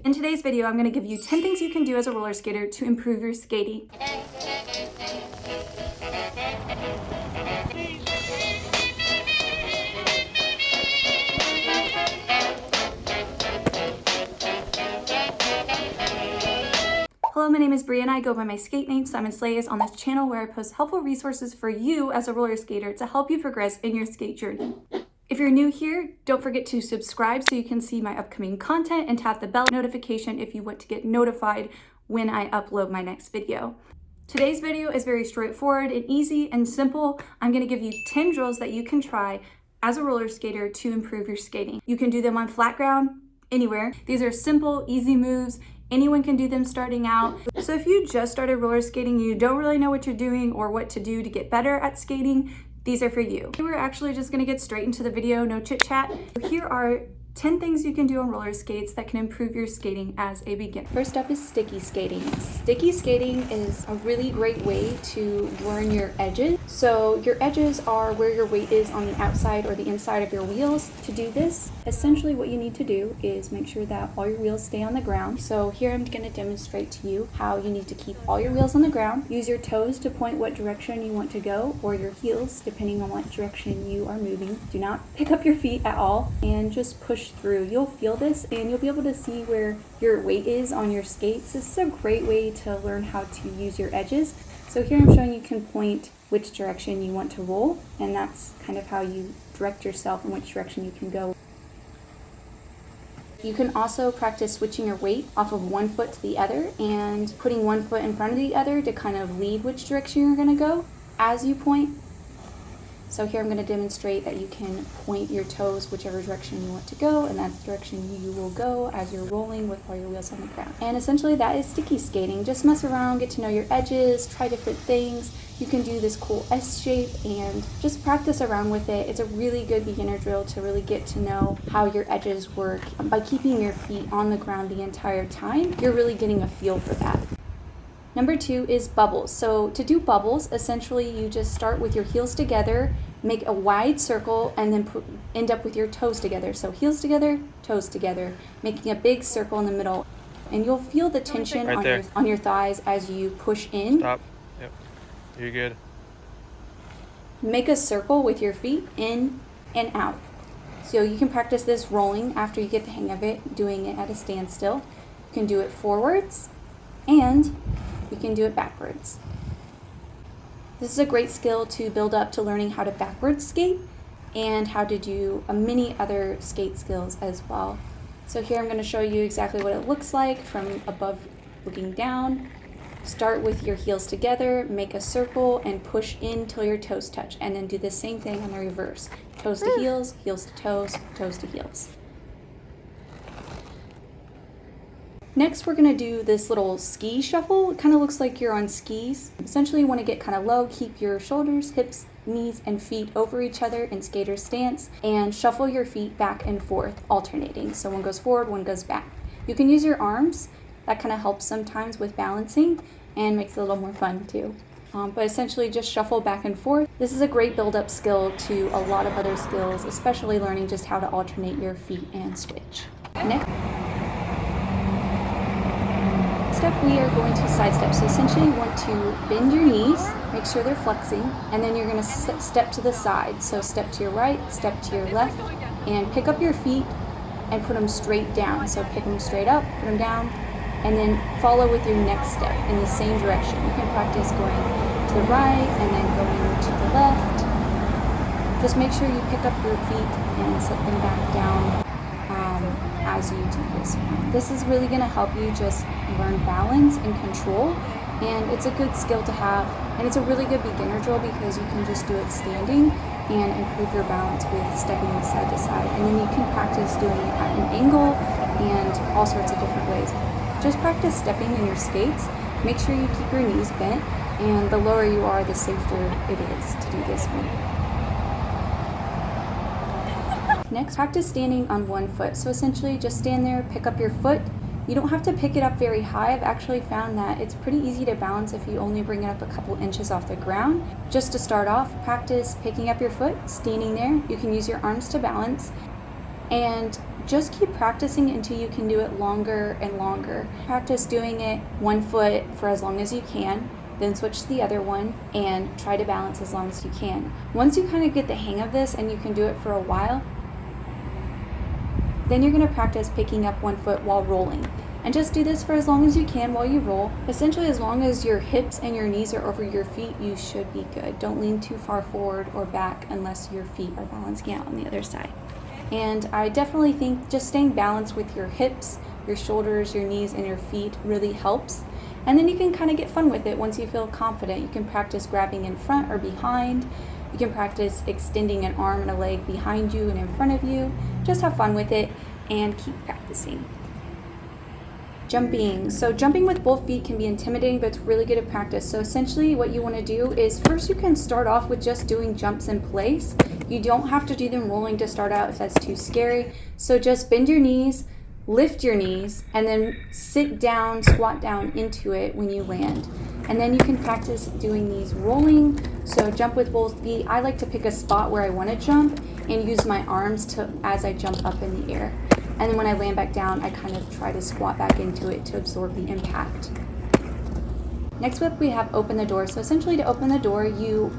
In today's video, I'm going to give you 10 things you can do as a roller skater to improve your skating. Hello, my name is Bria and I go by my skate name Simon Slays on this channel where I post helpful resources for you as a roller skater to help you progress in your skate journey. If you're new here, don't forget to subscribe so you can see my upcoming content and tap the bell notification if you want to get notified when I upload my next video. Today's video is very straightforward and easy and simple. I'm going to give you 10 drills that you can try as a roller skater to improve your skating. You can do them on flat ground, anywhere. These are simple, easy moves. Anyone can do them starting out. So if you just started roller skating and you don't really know what you're doing or what to do to get better at skating, these are for you. We're actually just gonna get straight into the video, no chit chat. Here are 10 things you can do on roller skates that can improve your skating as a beginner. First up is sticky skating. Sticky skating is a really great way to learn your edges. So your edges are where your weight is on the outside or the inside of your wheels. To do this, essentially what you need to do is make sure that all your wheels stay on the ground. So here I'm gonna demonstrate to you how you need to keep all your wheels on the ground. Use your toes to point what direction you want to go, or your heels, depending on what direction you are moving. Do not pick up your feet at all and just push through. You'll feel this and you'll be able to see where your weight is on your skates. This is a great way to learn how to use your edges. So here I'm showing you can point which direction you want to roll, and that's kind of how you direct yourself in which direction you can go. You can also practice switching your weight off of one foot to the other and putting one foot in front of the other to kind of lead which direction you're going to go as you point. So here I'm going to demonstrate that you can point your toes whichever direction you want to go, and that's the direction you will go as you're rolling with all your wheels on the ground. And essentially that is sticky skating. Just mess around, get to know your edges, try different things. You can do this cool S shape and just practice around with it. It's a really good beginner drill to really get to know how your edges work. By keeping your feet on the ground the entire time, you're really getting a feel for that. Number 2 is bubbles. So to do bubbles, essentially you just start with your heels together, make a wide circle, and then end up with your toes together. So heels together, toes together, making a big circle in the middle. And you'll feel the tension on your thighs as you push in. Stop. Yep. You're good. Make a circle with your feet in and out. So you can practice this rolling after you get the hang of it, doing it at a standstill. You can do it forwards and you can do it backwards. This is a great skill to build up to learning how to backwards skate and how to do many other skate skills as well. So here I'm going to show you exactly what it looks like from above looking down. Start with your heels together, make a circle, and push in till your toes touch, and then do the same thing on the reverse. Toes to heels, heels to toes, toes to heels. Next, we're going to do this little ski shuffle. It kind of looks like you're on skis. Essentially, you want to get kind of low, keep your shoulders, hips, knees, and feet over each other in skater stance, and shuffle your feet back and forth, alternating. So one goes forward, one goes back. You can use your arms. That kind of helps sometimes with balancing and makes it a little more fun too. But essentially just shuffle back and forth. This is a great build-up skill to a lot of other skills, especially learning just how to alternate your feet and switch. Next step, we are going to side step. So essentially you want to bend your knees, make sure they're flexing, and then you're going to step to the side. So step to your right, step to your left, and pick up your feet and put them straight down. So pick them straight up, put them down, and then follow with your next step in the same direction. You can practice going to the right and then going to the left. Just make sure you pick up your feet and set them back down as you do this one. This is really going to help you just learn balance and control, and it's a good skill to have, and it's a really good beginner drill because you can just do it standing and improve your balance with stepping side to side, and then you can practice doing it at an angle and all sorts of different ways. Just practice stepping in your skates. Make sure you keep your knees bent, and the lower you are, the safer it is to do this one. Next, practice standing on one foot. So essentially just stand there, pick up your foot. You don't have to pick it up very high. I've actually found that it's pretty easy to balance if you only bring it up a couple inches off the ground. Just to start off, practice picking up your foot, standing there. You can use your arms to balance. And just keep practicing until you can do it longer and longer. Practice doing it one foot for as long as you can, then switch to the other one and try to balance as long as you can. Once you kind of get the hang of this and you can do it for a while, then you're going to practice picking up one foot while rolling. And just do this for as long as you can while you roll. Essentially, as long as your hips and your knees are over your feet, you should be good. Don't lean too far forward or back unless your feet are balancing out on the other side. And I definitely think just staying balanced with your hips, your shoulders, your knees, and your feet really helps. And then you can kind of get fun with it once you feel confident. You can practice grabbing in front or behind. You can practice extending an arm and a leg behind you and in front of you. Just have fun with it and keep practicing. Jumping. So jumping with both feet can be intimidating, but it's really good at practice. So essentially what you want to do is first you can start off with just doing jumps in place. You don't have to do them rolling to start out if that's too scary. So just bend your knees, lift your knees, and then sit down, squat down into it when you land. And then you can practice doing these rolling. So jump with both feet. I like to pick a spot where I want to jump and use my arms to as I jump up in the air. And then when I land back down, I kind of try to squat back into it to absorb the impact. Next up, we have open the door. So essentially to open the door, you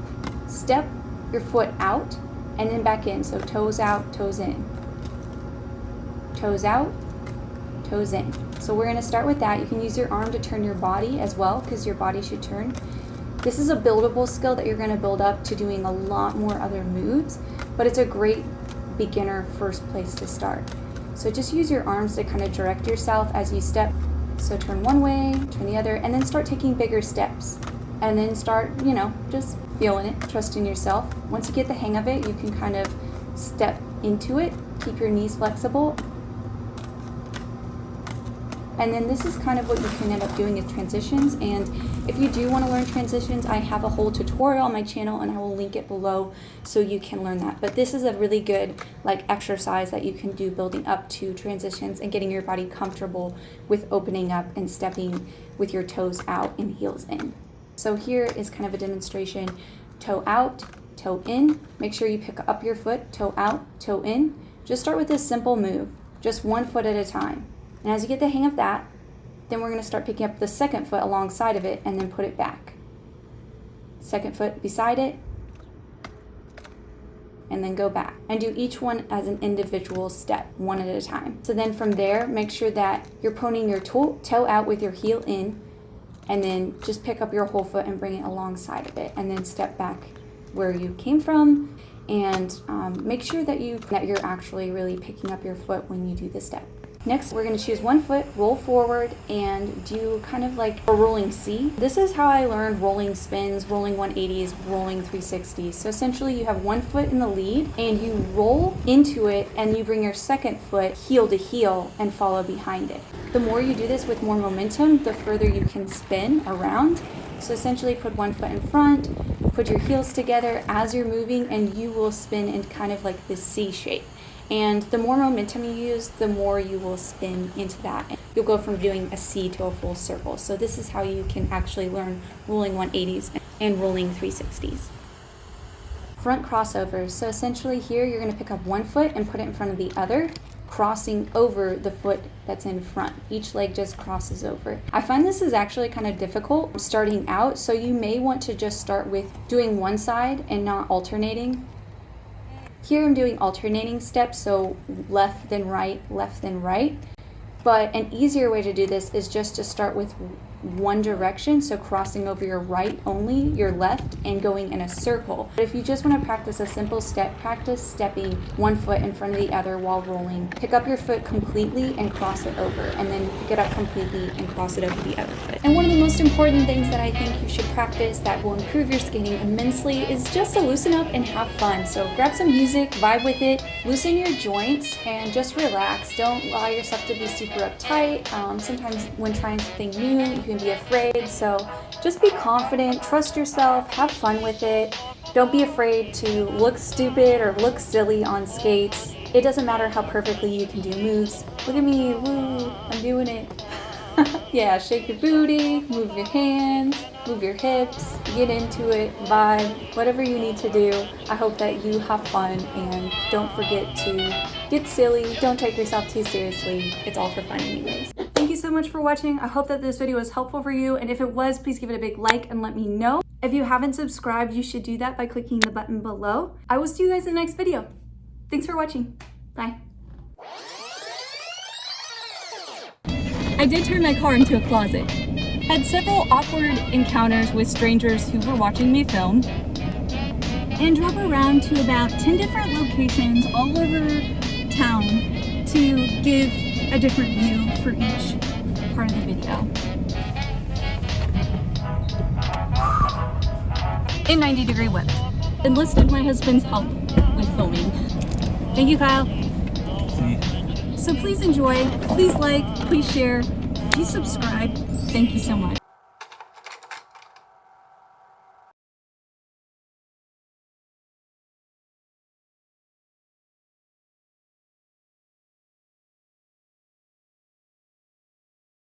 step your foot out and then back in. So toes out, toes in. Toes out, toes in. So we're gonna start with that. You can use your arm to turn your body as well because your body should turn. This is a buildable skill that you're gonna build up to doing a lot more other moves, but it's a great beginner first place to start. So just use your arms to kind of direct yourself as you step. So turn one way, turn the other, and then start taking bigger steps. And then start, just feeling it, trusting yourself. Once you get the hang of it, you can kind of step into it, keep your knees flexible. And then this is kind of what you can end up doing is transitions. And if you do want to learn transitions, I have a whole tutorial on my channel and I will link it below so you can learn that. But this is a really good exercise that you can do building up to transitions and getting your body comfortable with opening up and stepping with your toes out and heels in. So here is kind of a demonstration. Toe out, toe in. Make sure you pick up your foot, toe out, toe in. Just start with this simple move, just one foot at a time. And as you get the hang of that, then we're going to start picking up the second foot alongside of it and then put it back. Second foot beside it, and then go back. And do each one as an individual step, one at a time. So then from there, make sure that you're pointing your toe out with your heel in, and then just pick up your whole foot and bring it alongside of it, and then step back where you came from, and make sure that you're actually really picking up your foot when you do the step. Next, we're going to choose one foot, roll forward, and do kind of like a rolling C. This is how I learned rolling spins, rolling 180s, rolling 360s. So essentially you have one foot in the lead and you roll into it and you bring your second foot heel to heel and follow behind it. The more you do this with more momentum, the further you can spin around. So essentially put one foot in front, put your heels together as you're moving, and you will spin in kind of like this C shape. And the more momentum you use, the more you will spin into that. You'll go from doing a C to a full circle. So this is how you can actually learn rolling 180s and rolling 360s. Front crossovers. So essentially here you're going to pick up one foot and put it in front of the other, crossing over the foot that's in front. Each leg just crosses over. I find this is actually kind of difficult starting out, so you may want to just start with doing one side and not alternating. Here I'm doing alternating steps, so left then right, left then right. But an easier way to do this is just to start with one direction, so crossing over your right only, your left, and going in a circle. But if you just want to practice a simple step, practice stepping one foot in front of the other while rolling. Pick up your foot completely and cross it over, and then pick it up completely and cross it over the other foot. And one of the most important things that I think you should practice that will improve your skating immensely is just to loosen up and have fun. So grab some music, vibe with it, loosen your joints, and just relax. Don't allow yourself to be super uptight. Sometimes when trying something new, you can be afraid. So just be confident, trust yourself, have fun with it. Don't be afraid to look stupid or look silly on skates. It doesn't matter how perfectly you can do moves. Look at me, woo, I'm doing it. Yeah, shake your booty, move your hands, move your hips, get into it, vibe, whatever you need to do. I hope that you have fun, and don't forget to Get silly, don't take yourself too seriously. It's all for fun anyways. Thank you so much for watching. I hope that this video was helpful for you, and if it was, please give it a big like and let me know. If you haven't subscribed, you should do that by clicking the button below. I will see you guys in the next video. Thanks for watching. Bye. I did turn my car into a closet. Had several awkward encounters with strangers who were watching me film, and drove around to about 10 different locations all over town to give a different view for each part of the video. In 90-degree weather. Enlisted my husband's help with filming. Thank you, Kyle. So please enjoy, please like, please share, please subscribe. Thank you so much.